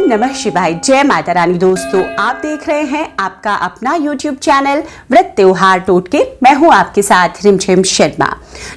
ओम नमः शिवाय। जय माता रानी। दोस्तों, आप देख रहे हैं आपका अपना YouTube चैनल व्रत त्योहार टोटके। मैं हूं आपके साथ रिमझिम शर्मा।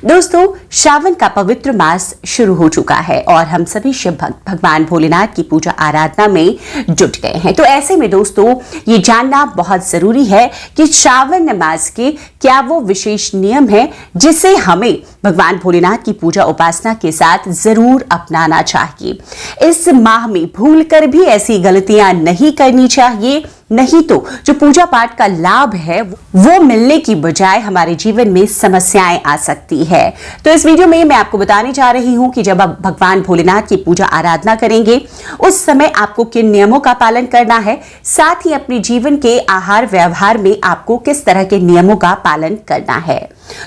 दोस्तों, श्रावण का पवित्र मास शुरू हो चुका है और हम सभी शिव भक्त भगवान भोलेनाथ की पूजा आराधना में जुट गए हैं। तो ऐसे में दोस्तों, ये जानना बहुत जरूरी है कि श्रावण मास के क्या वो विशेष नियम है जिसे हमें भगवान भोलेनाथ की पूजा उपासना के साथ जरूर अपनाना चाहिए। इस माह में भूलकर भी ऐसी गलतियां नहीं करनी चाहिए, नहीं तो जो पूजा पाठ का लाभ है वो मिलने की बजाय हमारे जीवन में समस्याएं आ सकती है। तो इस वीडियो में मैं आपको बताने जा रही हूं कि जब आप भगवान भोलेनाथ की पूजा आराधना करेंगे उस समय आपको किन नियमों का पालन करना है, साथ ही अपने जीवन के आहार व्यवहार में आपको किस तरह के नियमों का पालन करना है।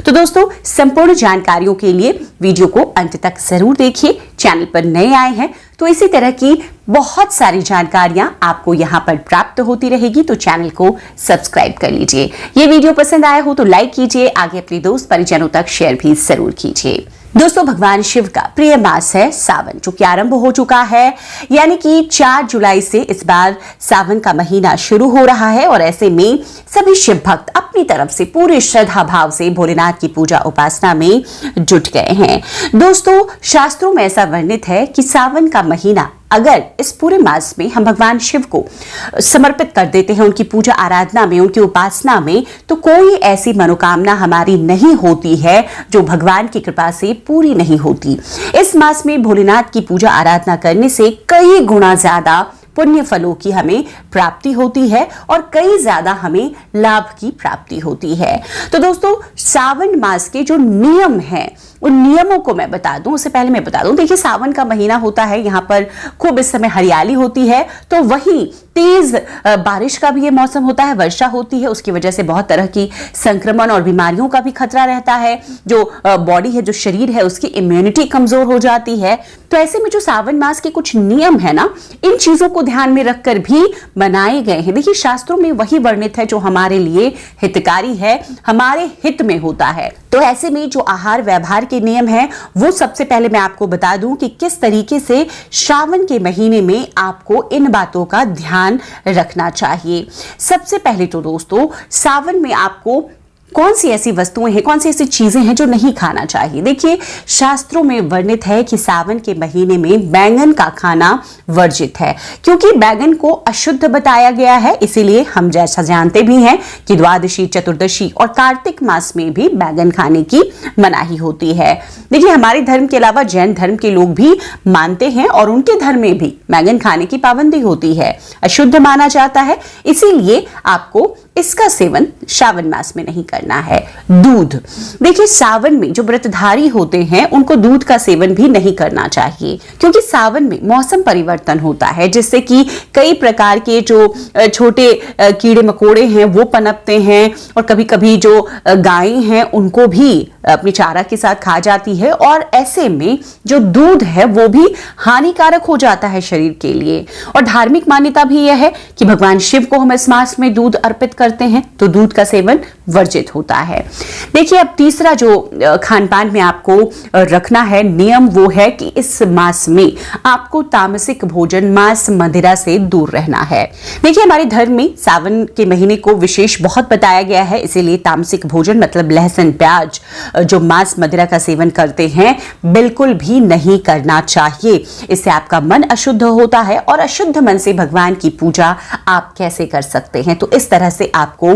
तो दोस्तों, संपूर्ण जानकारियों के लिए वीडियो को अंत तक जरूर देखिए। चैनल पर नए आए हैं तो इसी तरह की बहुत सारी जानकारियां आपको यहां पर प्राप्त होती रहेगी, तो चैनल को सब्सक्राइब कर लीजिए। ये वीडियो पसंद आया हो तो लाइक कीजिए, आगे अपने दोस्त परिजनों तक शेयर भी जरूर कीजिए। दोस्तों, भगवान शिव का प्रिय मास है सावन, जो कि आरंभ हो चुका है, यानी कि 4 जुलाई से इस बार सावन का महीना शुरू हो रहा है और ऐसे में सभी शिव भक्त अपनी तरफ से पूरे श्रद्धा भाव से भोलेनाथ की पूजा उपासना में जुट गए हैं। दोस्तों, शास्त्रों में ऐसा वर्णित है कि सावन का महीना अगर इस पूरे मास में हम भगवान शिव को समर्पित कर देते हैं, उनकी पूजा आराधना में, उनकी उपासना में, तो कोई ऐसी मनोकामना हमारी नहीं होती है जो भगवान की कृपा से पूरी नहीं होती। इस मास में भोलेनाथ की पूजा आराधना करने से कई गुना ज्यादा पुण्य फलों की हमें प्राप्ति होती है और कई ज्यादा हमें लाभ की प्राप्ति होती है। तो दोस्तों, सावन मास के जो नियम हैं उन नियमों को मैं बता दूं, उससे पहले मैं बता दूं, देखिए सावन का महीना होता है, यहाँ पर खूब इस समय हरियाली होती है, तो वहीं तेज बारिश का भी ये मौसम होता है, वर्षा होती है, उसकी वजह से बहुत तरह की संक्रमण और बीमारियों का भी खतरा रहता है। जो बॉडी है, जो शरीर है, उसकी इम्यूनिटी कमजोर हो जाती है। तो ऐसे में जो सावन मास के कुछ नियम है ना, इन चीजों को ध्यान में रखकर भी बनाए गए हैं। देखिए, शास्त्रों में वही वर्णित है जो हमारे लिए हितकारी है, हमारे हित में होता है। तो ऐसे में जो आहार व्यवहार के नियम हैं, वो सबसे पहले मैं आपको बता दूं कि किस तरीके से श्रावण के महीने में आपको इन बातों का ध्यान रखना चाहिए। सबसे पहले तो दोस्तों, सावन में आपको कौन सी ऐसी वस्तुएं हैं, कौन सी ऐसी चीजें हैं जो नहीं खाना चाहिए। देखिए, शास्त्रों में वर्णित है कि सावन के महीने में बैंगन का खाना वर्जित है, क्योंकि बैंगन को अशुद्ध बताया गया है। इसीलिए हम जैसा जानते भी हैं कि द्वादशी, चतुर्दशी और कार्तिक मास में भी बैंगन खाने की मनाही होती है। देखिए, हमारे धर्म के अलावा जैन धर्म के लोग भी मानते हैं और उनके धर्म में भी बैंगन खाने की पाबंदी होती है, अशुद्ध माना जाता है। इसीलिए आपको इसका सेवन श्रावण मास में नहीं करना है। दूध, देखिए सावन में जो व्रतधारी होते हैं उनको दूध का सेवन भी नहीं करना चाहिए, क्योंकि सावन में मौसम परिवर्तन होता है, जिससे कि कई प्रकार के जो छोटे कीड़े मकोड़े हैं वो पनपते हैं और कभी कभी जो गायें हैं उनको भी अपनी चारा के साथ खा जाती है और ऐसे में जो दूध है वो भी हानिकारक हो जाता है शरीर के लिए। और धार्मिक मान्यता भी यह है कि भगवान शिव को हम इस मास में दूध अर्पित करते हैं, तो दूध का सेवन वर्जित होता है। देखिए, अब तीसरा जो खान पान में आपको रखना है नियम, वो है कि इस मास में आपको तामसिक भोजन, मांस मदिरा से दूर रहना है। देखिए, हमारे धर्म में सावन के महीने को विशेष बहुत बताया गया है, इसीलिए तामसिक भोजन मतलब लहसुन, प्याज, जो मांस मदिरा का सेवन करते हैं, बिल्कुल भी नहीं करना चाहिए। इससे आपका मन अशुद्ध होता है और अशुद्ध मन से भगवान की पूजा आप कैसे कर सकते हैं। तो इस तरह से आपको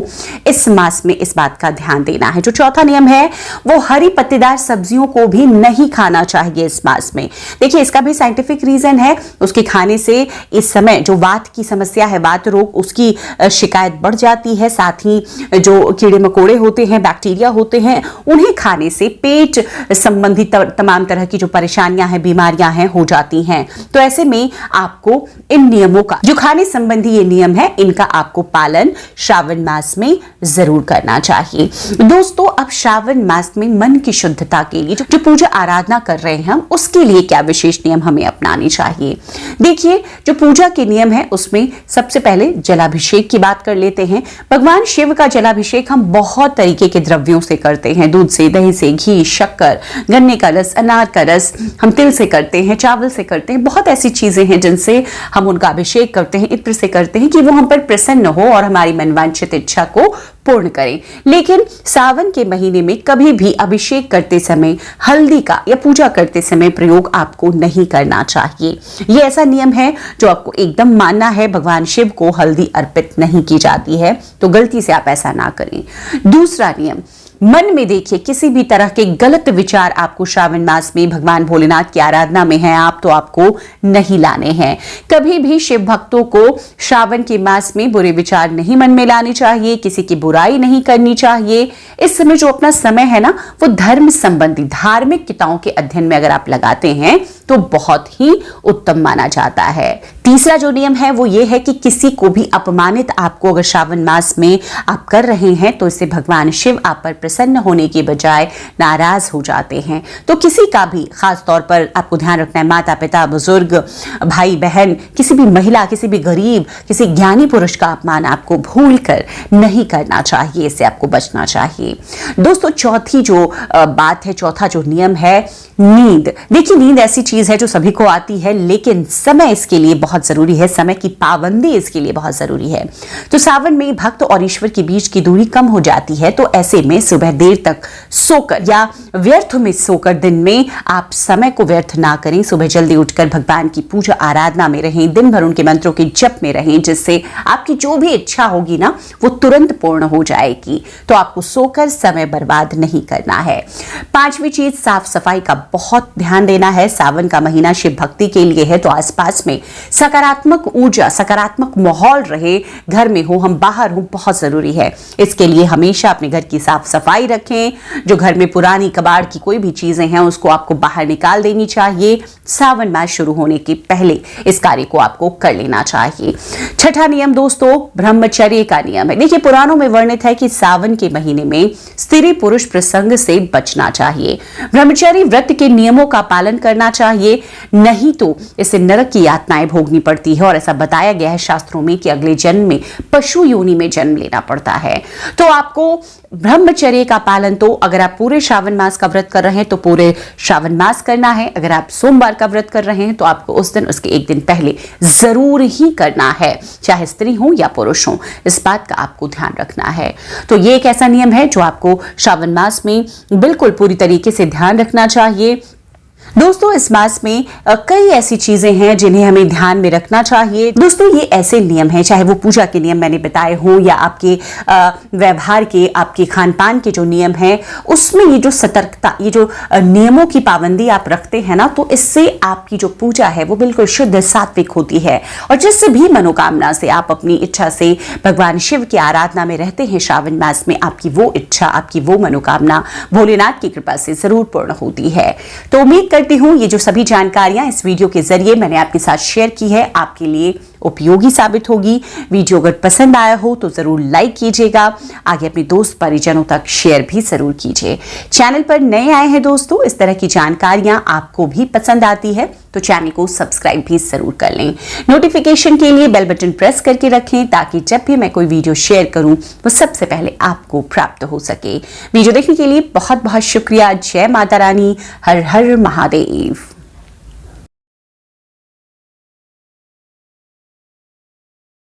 इस मास में इस बात का ध्यान देना है। जो चौथा नियम है वो हरी पत्तेदार सब्जियों को भी नहीं खाना चाहिए इस मास में। देखिए, इसका भी साइंटिफिक रीजन है, उसके खाने से इस समय जो वात की समस्या है, वात रोग, उसकी शिकायत बढ़ जाती है। साथ ही जो कीड़े मकोड़े होते हैं, बैक्टीरिया होते हैं, उन्हें खाने से पेट संबंधी तमाम तरह की जो परेशानियां हैं, बीमारियां हैं, हो जाती हैं। तो ऐसे में आपको इन नियमों का, जो खाने संबंधी ये नियम है, इनका आपको पालन श्रावण मास में जरूर करना चाहिए। चाहिए। दोस्तों, अब श्रावण मास में मन की शुद्धता के लिए जो पूजा आराधना कर रहे हैं हम, उसके लिए क्या विशेष नियम हमें अपनाने चाहिए। देखिए, जो पूजा के नियम है उसमें सबसे पहले जलाभिषेक की बात कर लेते हैं। भगवान शिव का जलाभिषेक हम बहुत तरीके के द्रव्यों से करते हैं, दूध से, दही से, घी, शक्कर, गन्ने का रस, अनार का रस, हम तिल से करते हैं, चावल से करते हैं। बहुत ऐसी चीजें हैं जिनसे हम उनका अभिषेक करते हैं, इत्र से करते हैं कि वो हम पर प्रसन्न हो और हमारी मनवांछित इच्छा को पूर्ण करें। लेकिन सावन के महीने में कभी भी अभिषेक करते समय हल्दी का या पूजा करते समय प्रयोग आपको नहीं करना चाहिए। ये ऐसा नियम है जो आपको एकदम मानना है। भगवान शिव को हल्दी अर्पित नहीं की जाती है, तो गलती से आप ऐसा ना करें। दूसरा नियम, मन में देखिए किसी भी तरह के गलत विचार आपको श्रावण मास में भगवान भोलेनाथ की आराधना में है आप, तो आपको नहीं लाने हैं। कभी भी शिव भक्तों को श्रावण के मास में बुरे विचार नहीं मन में लाने चाहिए, किसी की बुराई नहीं करनी चाहिए। इस समय जो अपना समय है ना, वो धर्म संबंधी धार्मिक किताओं के अध्ययन में अगर आप लगाते हैं तो बहुत ही उत्तम माना जाता है। तीसरा जो नियम है वो ये है कि किसी को भी अपमानित आपको अगर श्रावण मास में आप कर रहे हैं तो इससे भगवान शिव आप पर प्रसन्न होने के बजाय नाराज हो जाते हैं। तो किसी का भी, खास तौर पर आपको ध्यान रखना है, माता पिता, बुजुर्ग, भाई बहन, किसी भी महिला, किसी भी गरीब, किसी ज्ञानी पुरुष का अपमान आपको भूल कर नहीं करना चाहिए, इससे आपको बचना चाहिए। दोस्तों, चौथी जो बात है, चौथा जो नियम है, नींद। देखिए, नींद ऐसी चीज है जो सभी को आती है, लेकिन समय इसके लिए बहुत जरूरी है, समय की पाबंदी इसके लिए बहुत जरूरी है। तो सावन में भक्त और ईश्वर के बीच की दूरी कम हो जाती है, तो ऐसे में सुबह देर तक सोकर या व्यर्थ में सोकर दिन में आप समय को व्यर्थ ना करें। सुबह जल्दी उठकर भगवान की पूजा आराधना में रहें, दिन भर उनके मंत्रों के जप में रहें, जिससे आपकी जो भी इच्छा होगी ना वो तुरंत पूर्ण हो जाएगी। तो आपको सोकर समय बर्बाद नहीं करना है। पांचवी चीज, साफ सफाई का बहुत ध्यान देना है। सावन का महीना शिव भक्ति के लिए है, तो आसपास में सकारात्मक ऊर्जा, सकारात्मक माहौल रहे, घर में हो, हम बाहर हो, बहुत जरूरी है। इसके लिए हमेशा अपने घर की साफ सफाई रखें। जो घर में पुरानी कबाड़ की कोई भी चीजें हैं उसको आपको बाहर निकाल देनी चाहिए। सावन मास शुरू होने के पहले इस कार्य को आपको कर लेना चाहिए। छठा नियम दोस्तों, ब्रह्मचर्य का नियम है। देखिए, पुराणों में वर्णित है कि सावन के महीने में स्त्री पुरुष प्रसंग से बचना चाहिए, ब्रह्मचर्य व्रत के नियमों का पालन करना चाहिए, नहीं तो इससे नरक की यातनाएं भोगनी पड़ती है। और ऐसा बताया गया है शास्त्रों में कि अगले जन्म में पशु योनि में जन्म लेना पड़ता है। तो आपको ब्रह्मचर्य का पालन, तो अगर आप पूरे श्रावण मास का व्रत कर रहे हैं तो पूरे श्रावण मास करना है। अगर आप सोमवार का व्रत कर रहे हैं तो आपको उस दिन, उसके एक दिन पहले जरूर ही करना है, चाहे स्त्री हो या पुरुष हो। इस बात का आपको ध्यान रखना है। तो ये एक ऐसा नियम है जो आपको श्रावण मास में बिल्कुल पूरी तरीके से ध्यान रखना चाहिए। दोस्तों, इस मास में कई ऐसी चीजें हैं जिन्हें हमें ध्यान में रखना चाहिए। दोस्तों, ये ऐसे नियम हैं, चाहे वो पूजा के नियम मैंने बताए हों या आपके व्यवहार के, आपके खान पान के जो नियम हैं, उसमें ये जो सतर्कता, ये जो नियमों की पाबंदी आप रखते हैं ना, तो इससे आपकी जो पूजा है वो बिल्कुल शुद्ध सात्विक होती है। और जिस भी मनोकामना से आप अपनी इच्छा से भगवान शिव की आराधना में रहते हैं श्रावण मास में, आपकी वो इच्छा, आपकी वो मनोकामना भोलेनाथ की कृपा से जरूर पूर्ण होती है। तो उम्मीद करती हूं ये जो सभी जानकारियां इस वीडियो के जरिए मैंने आपके साथ शेयर की है, आपके लिए उपयोगी साबित होगी। वीडियो अगर पसंद आया हो तो जरूर लाइक कीजिएगा, आगे अपने दोस्त परिजनों तक शेयर भी जरूर कीजिए। चैनल पर नए आए हैं दोस्तों, इस तरह की जानकारियां आपको भी पसंद आती है तो चैनल को सब्सक्राइब भी जरूर कर लें। नोटिफिकेशन के लिए बेल बटन प्रेस करके रखें ताकि जब भी मैं कोई वीडियो शेयर करूं वो सबसे पहले आपको प्राप्त हो सके। वीडियो देखने के लिए बहुत बहुत शुक्रिया। जय माता रानी, हर हर महादेव।